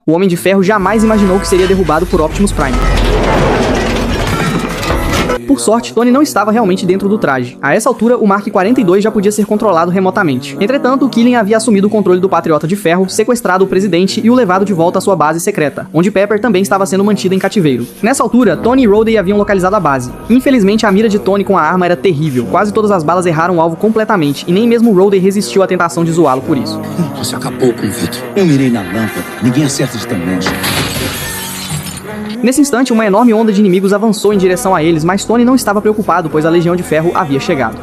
O Homem de Ferro jamais imaginou que seria derrubado por Optimus Prime. Por sorte, Tony não estava realmente dentro do traje. A essa altura, o Mark 42 já podia ser controlado remotamente. Entretanto, Killian havia assumido o controle do Patriota de Ferro, sequestrado o presidente e o levado de volta à sua base secreta, onde Pepper também estava sendo mantida em cativeiro. Nessa altura, Tony e Rhodey haviam localizado a base. Infelizmente, a mira de Tony com a arma era terrível. Quase todas as balas erraram o alvo completamente, e nem mesmo Rhodey resistiu à tentação de zoá-lo por isso. Você acabou com o Vic. Eu mirei na lâmpada. Ninguém acerta de tão longe. Nesse instante, uma enorme onda de inimigos avançou em direção a eles, mas Tony não estava preocupado, pois a Legião de Ferro havia chegado.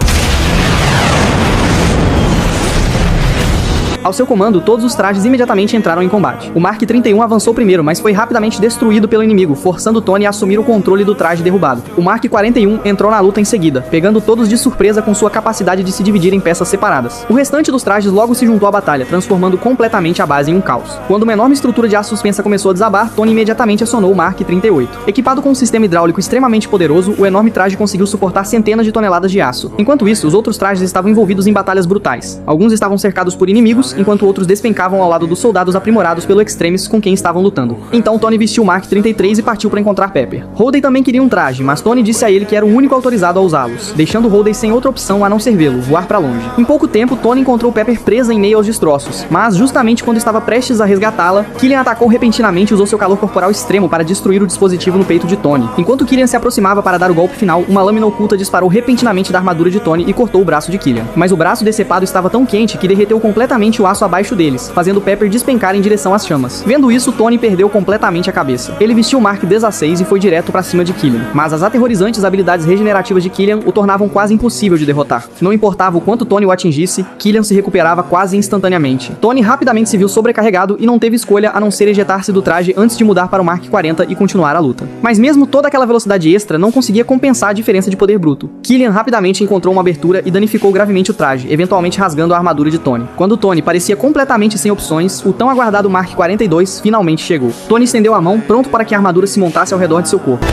Ao seu comando, todos os trajes imediatamente entraram em combate. O Mark 31 avançou primeiro, mas foi rapidamente destruído pelo inimigo, forçando Tony a assumir o controle do traje derrubado. O Mark 41 entrou na luta em seguida, pegando todos de surpresa com sua capacidade de se dividir em peças separadas. O restante dos trajes logo se juntou à batalha, transformando completamente a base em um caos. Quando uma enorme estrutura de aço suspensa começou a desabar, Tony imediatamente acionou o Mark 38. Equipado com um sistema hidráulico extremamente poderoso, o enorme traje conseguiu suportar centenas de toneladas de aço. Enquanto isso, os outros trajes estavam envolvidos em batalhas brutais. Alguns estavam cercados por inimigos, enquanto outros despencavam ao lado dos soldados aprimorados pelo Extremis com quem estavam lutando. Então Tony vestiu o Mark 33 e partiu para encontrar Pepper. Rhodey também queria um traje, mas Tony disse a ele que era o único autorizado a usá-los, deixando Rhodey sem outra opção a não ser vê-lo, voar para longe. Em pouco tempo, Tony encontrou Pepper presa em meio aos destroços, mas justamente quando estava prestes a resgatá-la, Killian atacou repentinamente e usou seu calor corporal extremo para destruir o dispositivo no peito de Tony. Enquanto Killian se aproximava para dar o golpe final, uma lâmina oculta disparou repentinamente da armadura de Tony e cortou o braço de Killian. Mas o braço decepado estava tão quente que derreteu completamente o aço abaixo deles, fazendo Pepper despencar em direção às chamas. Vendo isso, Tony perdeu completamente a cabeça. Ele vestiu o Mark 16 e foi direto para cima de Killian, mas as aterrorizantes habilidades regenerativas de Killian o tornavam quase impossível de derrotar. Não importava o quanto Tony o atingisse, Killian se recuperava quase instantaneamente. Tony rapidamente se viu sobrecarregado e não teve escolha a não ser ejetar-se do traje antes de mudar para o Mark 40 e continuar a luta. Mas mesmo toda aquela velocidade extra não conseguia compensar a diferença de poder bruto. Killian rapidamente encontrou uma abertura e danificou gravemente o traje, eventualmente rasgando a armadura de Tony. Quando Tony parecia completamente sem opções, o tão aguardado Mark 42 finalmente chegou. Tony estendeu a mão, pronto para que a armadura se montasse ao redor de seu corpo.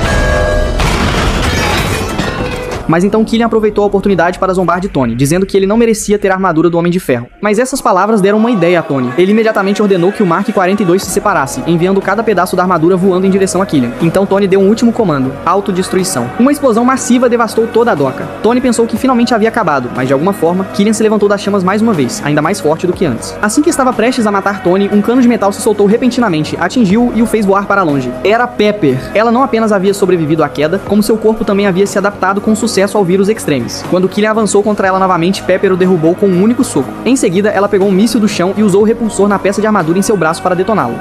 Mas então Killian aproveitou a oportunidade para zombar de Tony, dizendo que ele não merecia ter a armadura do Homem de Ferro. Mas essas palavras deram uma ideia a Tony. Ele imediatamente ordenou que o Mark 42 se separasse, enviando cada pedaço da armadura voando em direção a Killian. Então Tony deu um último comando: autodestruição. Uma explosão massiva devastou toda a doca. Tony pensou que finalmente havia acabado, mas de alguma forma, Killian se levantou das chamas mais uma vez, ainda mais forte do que antes. Assim que estava prestes a matar Tony, um cano de metal se soltou repentinamente, atingiu-o e o fez voar para longe. Era Pepper. Ela não apenas havia sobrevivido à queda, como seu corpo também havia se adaptado com sucesso ao vírus Extremis. Quando Killian avançou contra ela novamente, Pepper o derrubou com um único soco. Em seguida, ela pegou um míssil do chão e usou o repulsor na peça de armadura em seu braço para detoná-lo.